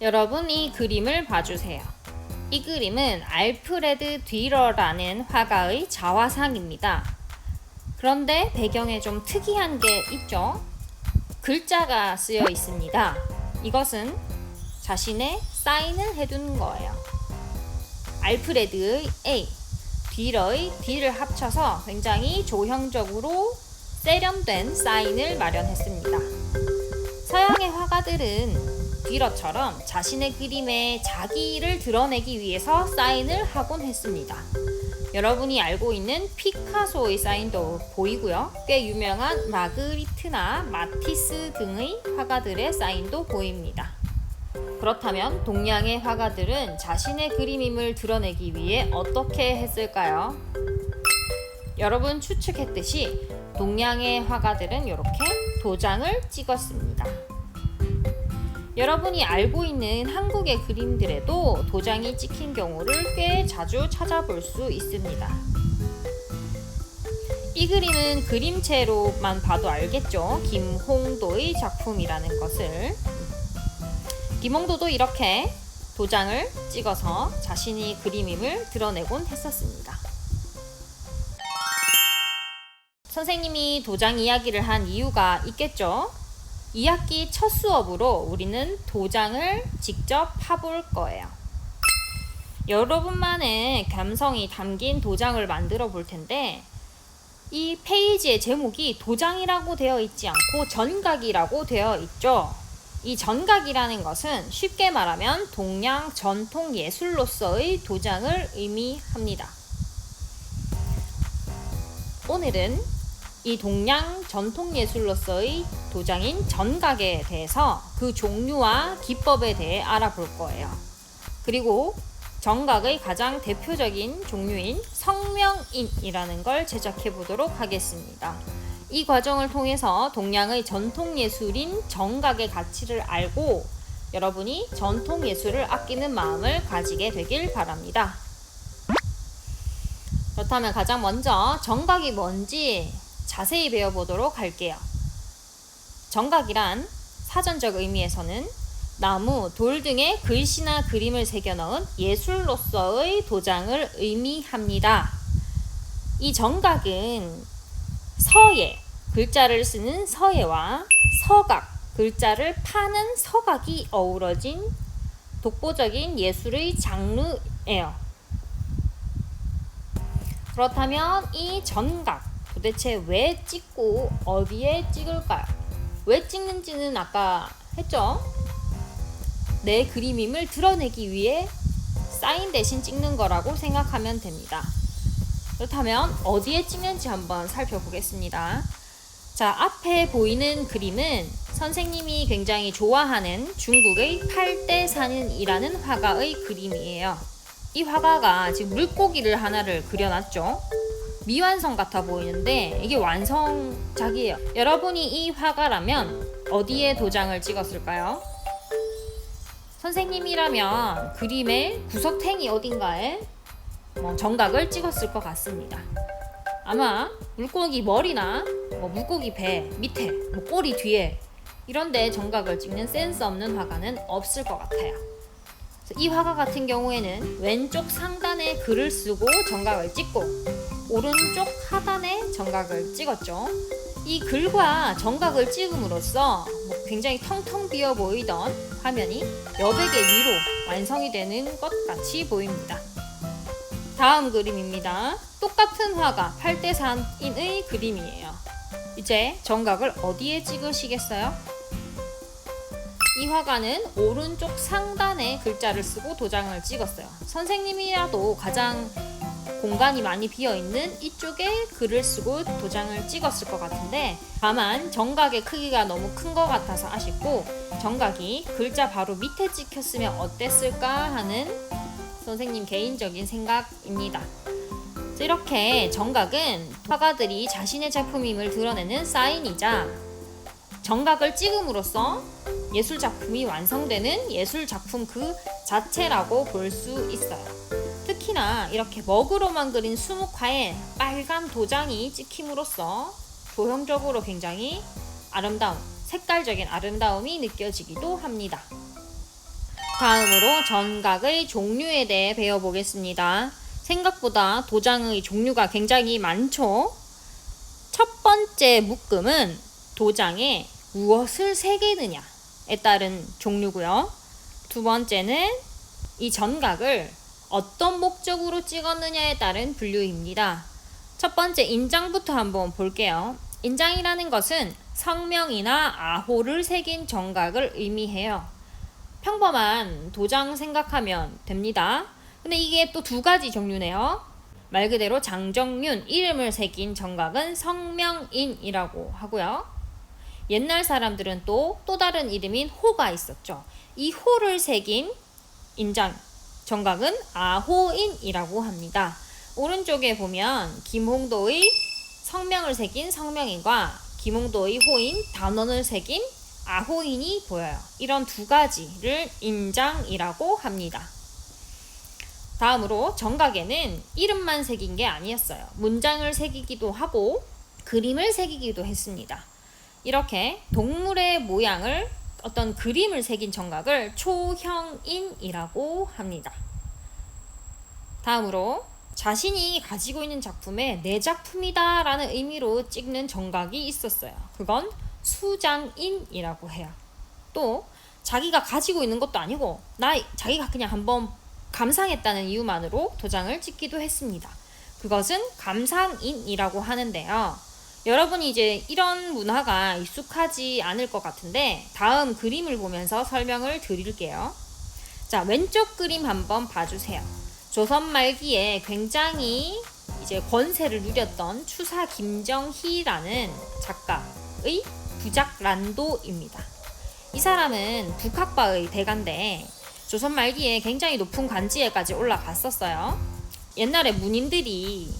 여러분 이 그림을 봐주세요. 이 그림은 알프레드 듀러라는 화가의 자화상입니다. 그런데 배경에 좀 특이한 게 있죠? 글자가 쓰여 있습니다. 이것은 자신의 사인을 해둔 거예요. 알프레드의 A, 듀러의 D를 합쳐서 굉장히 조형적으로 세련된 사인을 마련했습니다. 서양의 화가들은 듀러처럼 자신의 그림에 자기를 드러내기 위해서 사인을 하곤 했습니다. 여러분이 알고 있는 피카소의 사인도 보이고요. 꽤 유명한 마그리트나 마티스 등의 화가들의 사인도 보입니다. 그렇다면 동양의 화가들은 자신의 그림임을 드러내기 위해 어떻게 했을까요? 여러분 추측했듯이 동양의 화가들은 이렇게 도장을 찍었습니다. 여러분이 알고 있는 한국의 그림들에도 도장이 찍힌 경우를 꽤 자주 찾아볼 수 있습니다. 이 그림은 그림체로만 봐도 알겠죠? 김홍도의 작품이라는 것을. 김홍도도 이렇게 도장을 찍어서 자신이 그림임을 드러내곤 했었습니다. 선생님이 도장 이야기를 한 이유가 있겠죠? 2학기 첫 수업으로 우리는 도장을 직접 파볼 거예요. 여러분만의 감성이 담긴 도장을 만들어 볼 텐데 이 페이지의 제목이 도장이라고 되어 있지 않고 전각이라고 되어 있죠. 이 전각이라는 것은 쉽게 말하면 동양 전통 예술로서의 도장을 의미합니다. 오늘은 이 동양 전통 예술로서의 도장인 전각에 대해서 그 종류와 기법에 대해 알아볼 거예요. 그리고 전각의 가장 대표적인 종류인 성명인이라는 걸 제작해 보도록 하겠습니다. 이 과정을 통해서 동양의 전통 예술인 전각의 가치를 알고 여러분이 전통 예술을 아끼는 마음을 가지게 되길 바랍니다. 그렇다면 가장 먼저 전각이 뭔지 자세히 배워보도록 할게요. 전각이란 사전적 의미에서는 나무, 돌 등의 글씨나 그림을 새겨넣은 예술로서의 도장을 의미합니다. 이 전각은 서예, 글자를 쓰는 서예와 서각, 글자를 파는 서각이 어우러진 독보적인 예술의 장르예요. 그렇다면 이 전각, 도대체 왜 찍고 어디에 찍을까요? 왜 찍는지는 아까 했죠? 내 그림임을 드러내기 위해 사인 대신 찍는 거라고 생각하면 됩니다. 그렇다면 어디에 찍는지 한번 살펴보겠습니다. 자, 앞에 보이는 그림은 선생님이 굉장히 좋아하는 중국의 팔대산인이라는 화가의 그림이에요. 이 화가가 지금 물고기를 하나를 그려놨죠. 미완성 같아 보이는데 이게 완성작이에요. 여러분이 이 화가라면 어디에 도장을 찍었을까요? 선생님이라면 그림의 구석탱이 어딘가에 전각을 찍었을 것 같습니다. 아마 물고기 머리나 물고기 배 밑에 꼬리 뒤에 이런데 전각을 찍는 센스 없는 화가는 없을 것 같아요. 이 화가 같은 경우에는 왼쪽 상단에 글을 쓰고 전각을 찍고 오른쪽 하단에 전각을 찍었죠. 이 글과 전각을 찍음으로써 굉장히 텅텅 비어 보이던 화면이 여백의 위로 완성이 되는 것 같이 보입니다. 다음 그림입니다. 똑같은 화가 팔대산인의 그림이에요. 이제 전각을 어디에 찍으시겠어요? 이 화가는 오른쪽 상단에 글자를 쓰고 도장을 찍었어요. 선생님이라도 가장 공간이 많이 비어있는 이쪽에 글을 쓰고 도장을 찍었을 것 같은데 다만 전각의 크기가 너무 큰 것 같아서 아쉽고 전각이 글자 바로 밑에 찍혔으면 어땠을까 하는 선생님 개인적인 생각입니다. 이렇게 전각은 화가들이 자신의 작품임을 드러내는 사인이자 전각을 찍음으로써 예술작품이 완성되는 예술작품 그 자체라고 볼 수 있어요. 특히나 이렇게 먹으로만 그린 수묵화에 빨간 도장이 찍힘으로써 조형적으로 굉장히 아름다움, 색깔적인 아름다움이 느껴지기도 합니다. 다음으로 전각의 종류에 대해 배워보겠습니다. 생각보다 도장의 종류가 굉장히 많죠? 첫 번째 묶음은 도장에 무엇을 새기느냐에 따른 종류고요. 두 번째는 이 전각을 어떤 목적으로 찍었느냐에 따른 분류입니다. 첫 번째 인장부터 한번 볼게요. 인장이라는 것은 성명이나 아호를 새긴 정각을 의미해요. 평범한 도장 생각하면 됩니다. 근데 이게 또 두 가지 종류네요. 말 그대로 장정윤 이름을 새긴 정각은 성명인이라고 하고요. 옛날 사람들은 또 다른 이름인 호가 있었죠. 이 호를 새긴 인장 정각은 아호인이라고 합니다. 오른쪽에 보면 김홍도의 성명을 새긴 성명인과 김홍도의 호인 단원을 새긴 아호인이 보여요. 이런 두 가지를 인장이라고 합니다. 다음으로 정각에는 이름만 새긴 게 아니었어요. 문장을 새기기도 하고 그림을 새기기도 했습니다. 이렇게 동물의 모양을 어떤 그림을 새긴 정각을 초형인이라고 합니다. 다음으로 자신이 가지고 있는 작품에 내 작품이다 라는 의미로 찍는 정각이 있었어요. 그건 수장인이라고 해요. 또 자기가 가지고 있는 것도 아니고 자기가 그냥 한번 감상했다는 이유만으로 도장을 찍기도 했습니다. 그것은 감상인이라고 하는데요. 여러분이 이제 이런 문화가 익숙하지 않을 것 같은데 다음 그림을 보면서 설명을 드릴게요. 자, 왼쪽 그림 한번 봐주세요. 조선 말기에 굉장히 이제 권세를 누렸던 추사 김정희라는 작가의 부작란도입니다. 이 사람은 북학파의 대가인데 조선 말기에 굉장히 높은 관지에까지 올라갔었어요. 옛날에 문인들이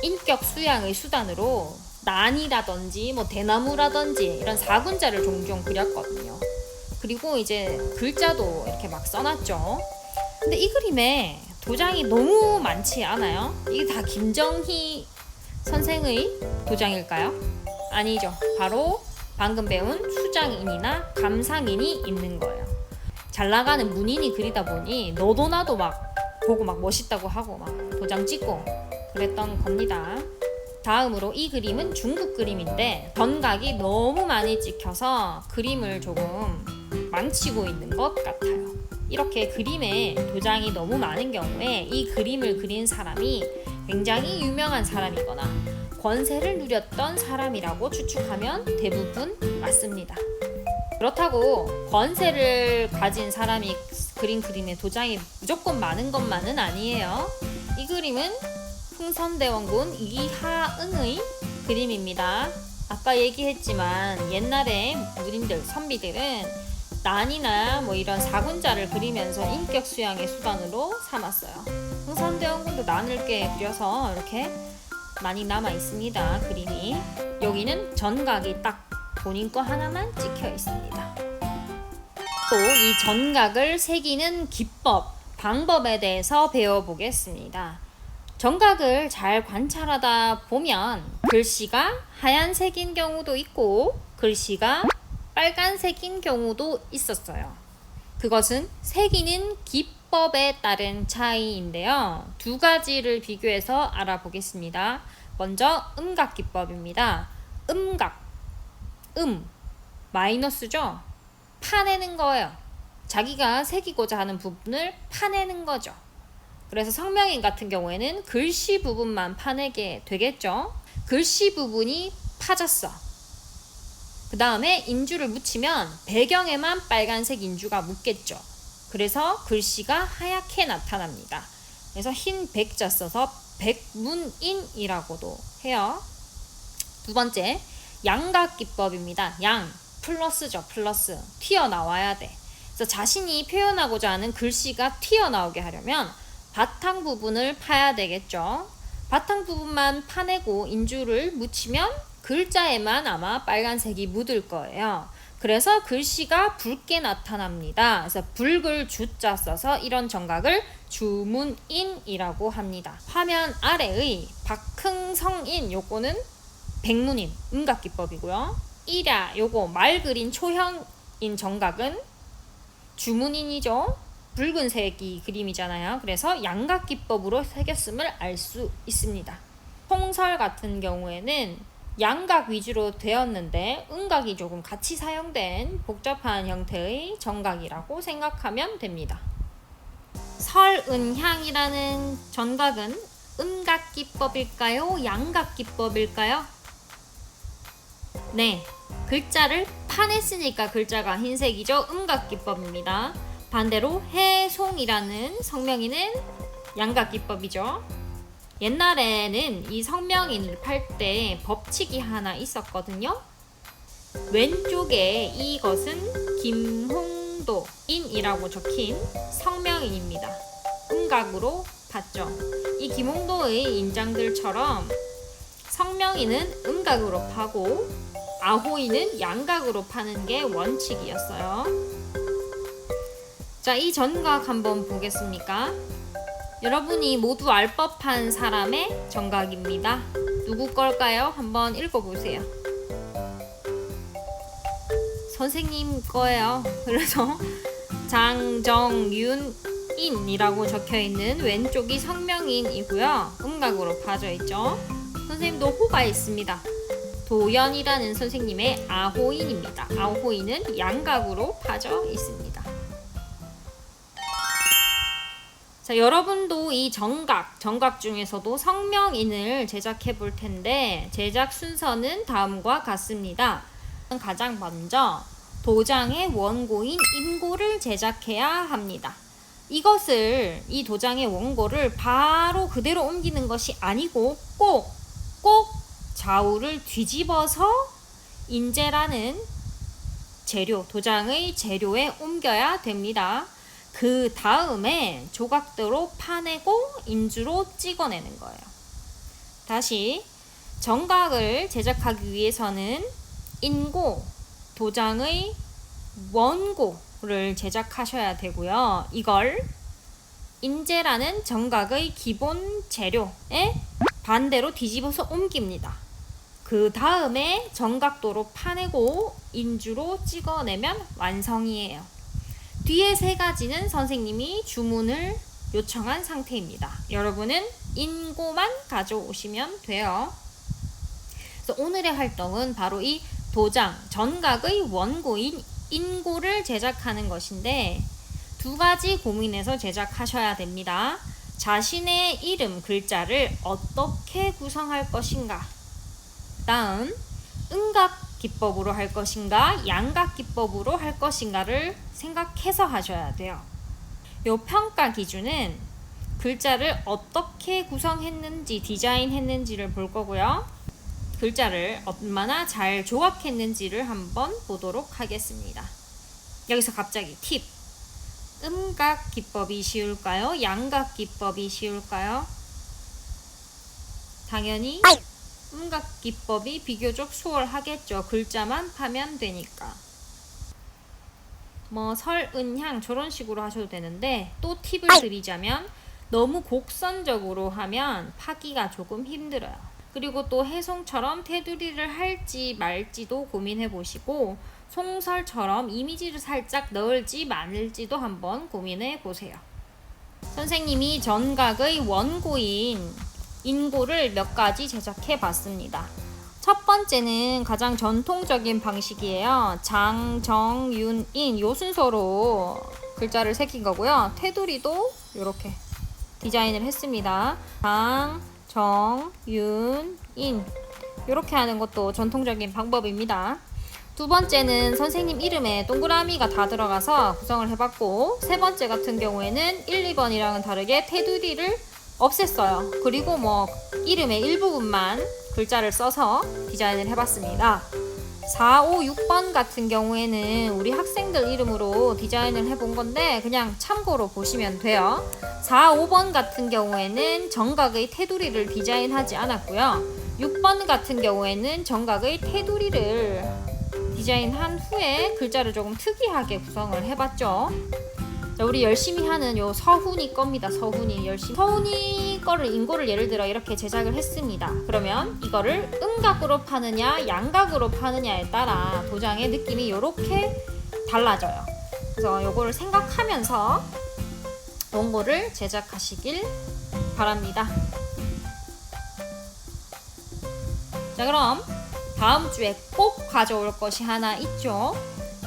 인격 수양의 수단으로 난이라든지 대나무라든지 이런 사군자를 종종 그렸거든요. 그리고 이제 글자도 이렇게 막 써놨죠. 근데 이 그림에 도장이 너무 많지 않아요? 이게 다 김정희 선생의 도장일까요? 아니죠. 바로 방금 배운 수장인이나 감상인이 있는 거예요. 잘 나가는 문인이 그리다 보니 너도 나도 막 보고 막 멋있다고 하고 막 도장 찍고 그랬던 겁니다. 다음으로 이 그림은 중국 그림인데 전각이 너무 많이 찍혀서 그림을 조금 망치고 있는 것 같아요. 이렇게 그림에 도장이 너무 많은 경우에 이 그림을 그린 사람이 굉장히 유명한 사람이거나 권세를 누렸던 사람이라고 추측하면 대부분 맞습니다. 그렇다고 권세를 가진 사람이 그린 그림에 도장이 무조건 많은 것만은 아니에요. 이 그림은 흥선대원군 이하응의 그림입니다. 아까 얘기했지만 옛날에 문인들, 선비들은 난이나 이런 사군자를 그리면서 인격 수양의 수단으로 삼았어요. 흥선대원군도 난을 꽤 그려서 이렇게 많이 남아 있습니다. 그림이. 여기는 전각이 딱 본인 거 하나만 찍혀 있습니다. 또 이 전각을 새기는 기법, 방법에 대해서 배워보겠습니다. 전각을 잘 관찰하다 보면 글씨가 하얀색인 경우도 있고 글씨가 빨간색인 경우도 있었어요. 그것은 새기는 기법에 따른 차이인데요. 두 가지를 비교해서 알아보겠습니다. 먼저 음각 기법입니다. 음각, 마이너스죠? 파내는 거예요. 자기가 새기고자 하는 부분을 파내는 거죠. 그래서 성명인 같은 경우에는 글씨 부분만 파내게 되겠죠. 글씨 부분이 파졌어. 그 다음에 인주를 묻히면 배경에만 빨간색 인주가 묻겠죠. 그래서 글씨가 하얗게 나타납니다. 그래서 흰 백자 써서 백문인이라고도 해요. 두 번째, 양각 기법입니다. 양, 플러스죠. 플러스. 튀어나와야 돼. 그래서 자신이 표현하고자 하는 글씨가 튀어나오게 하려면 바탕 부분을 파야 되겠죠. 바탕 부분만 파내고 인주를 묻히면 글자에만 아마 빨간색이 묻을 거예요. 그래서 글씨가 붉게 나타납니다. 그래서 붉을 주자 써서 이런 정각을 주문인이라고 합니다. 화면 아래의 박흥성인 요거는 백문인 음각기법이고요. 이랴 요거 말 그린 초형인 정각은 주문인이죠. 붉은색이 그림이잖아요. 그래서 양각기법으로 새겼음을 알 수 있습니다. 통설 같은 경우에는 양각 위주로 되었는데 음각이 조금 같이 사용된 복잡한 형태의 정각이라고 생각하면 됩니다. 설은향이라는 전각은 음각기법일까요? 양각기법일까요? 네, 글자를 파냈으니까 글자가 흰색이죠. 음각기법입니다. 반대로 해송이라는 성명인은 양각기법이죠. 옛날에는 이 성명인을 팔 때 법칙이 하나 있었거든요. 왼쪽에 이것은 김홍도인이라고 적힌 성명인입니다. 음각으로 봤죠. 이 김홍도의 인장들처럼 성명인은 음각으로 파고 아호인은 양각으로 파는 게 원칙이었어요. 자, 이 전각 한번 보겠습니까? 여러분이 모두 알 법한 사람의 전각입니다. 누구 걸까요? 한번 읽어보세요. 선생님 거예요. 그래서 장정윤인이라고 적혀있는 왼쪽이 성명인이고요. 음각으로 파져 있죠. 선생님도 호가 있습니다. 도연이라는 선생님의 아호인입니다. 아호인은 양각으로 파져 있습니다. 자, 여러분도 이 정각 중에서도 성명인을 제작해 볼 텐데 제작 순서는 다음과 같습니다. 가장 먼저 도장의 원고인 인고를 제작해야 합니다. 이 도장의 원고를 바로 그대로 옮기는 것이 아니고 꼭 좌우를 뒤집어서 인재라는 재료, 도장의 재료에 옮겨야 됩니다. 그 다음에 조각도로 파내고 인주로 찍어내는 거예요. 다시 정각을 제작하기 위해서는 인고, 도장의 원고를 제작하셔야 되고요. 이걸 인재라는 정각의 기본 재료에 반대로 뒤집어서 옮깁니다. 그 다음에 정각도로 파내고 인주로 찍어내면 완성이에요. 뒤에 세 가지는 선생님이 주문을 요청한 상태입니다. 여러분은 인고만 가져오시면 돼요. 그래서 오늘의 활동은 바로 이 도장, 전각의 원고인 인고를 제작하는 것인데 두 가지 고민해서 제작하셔야 됩니다. 자신의 이름, 글자를 어떻게 구성할 것인가? 다음, 음각 기법으로 할 것인가, 양각 기법으로 할 것인가를 생각해서 하셔야 돼요. 요 평가 기준은 글자를 어떻게 구성했는지, 디자인했는지를 볼 거고요. 글자를 얼마나 잘 조합했는지를 한번 보도록 하겠습니다. 여기서 갑자기 팁! 음각 기법이 쉬울까요? 양각 기법이 쉬울까요? 당연히 음각 기법이 비교적 수월하겠죠. 글자만 파면 되니까. 설은향 저런 식으로 하셔도 되는데 또 팁을 드리자면 너무 곡선적으로 하면 파기가 조금 힘들어요. 그리고 또 해송처럼 테두리를 할지 말지도 고민해 보시고 송설처럼 이미지를 살짝 넣을지 말지도 한번 고민해 보세요. 선생님이 전각의 원고인 인고를 몇 가지 제작해 봤습니다. 첫 번째는 가장 전통적인 방식이에요. 장, 정, 윤, 인 요 순서로 글자를 새긴 거고요. 테두리도 이렇게 디자인을 했습니다. 장, 정, 윤, 인 이렇게 하는 것도 전통적인 방법입니다. 두 번째는 선생님 이름에 동그라미가 다 들어가서 구성을 해봤고 세 번째 같은 경우에는 1, 2번이랑은 다르게 테두리를 없앴어요. 그리고 이름의 일부분만 글자를 써서 디자인을 해봤습니다. 4, 5, 6번 같은 경우에는 우리 학생들 이름으로 디자인을 해본 건데 그냥 참고로 보시면 돼요. 4, 5번 같은 경우에는 정각의 테두리를 디자인하지 않았고요. 6번 같은 경우에는 정각의 테두리를 디자인한 후에 글자를 조금 특이하게 구성을 해봤죠. 자, 우리 열심히 하는 요 서훈이 겁니다. 서훈이 거를 인고를 예를 들어 이렇게 제작을 했습니다. 그러면 이거를 음각으로 파느냐 양각으로 파느냐에 따라 도장의 느낌이 이렇게 달라져요. 그래서 요거를 생각하면서 원고를 제작하시길 바랍니다. 자, 그럼 다음 주에 꼭 가져올 것이 하나 있죠.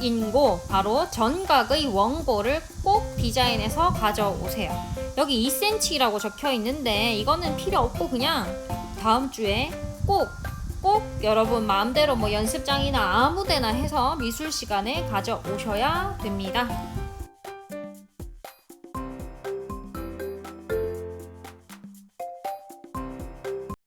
인고, 바로 전각의 원고를 꼭 디자인해서 가져오세요. 여기 2cm라고 적혀 있는데 이거는 필요 없고 그냥 다음 주에 꼭 여러분 마음대로 뭐 연습장이나 아무 데나 해서 미술 시간에 가져오셔야 됩니다.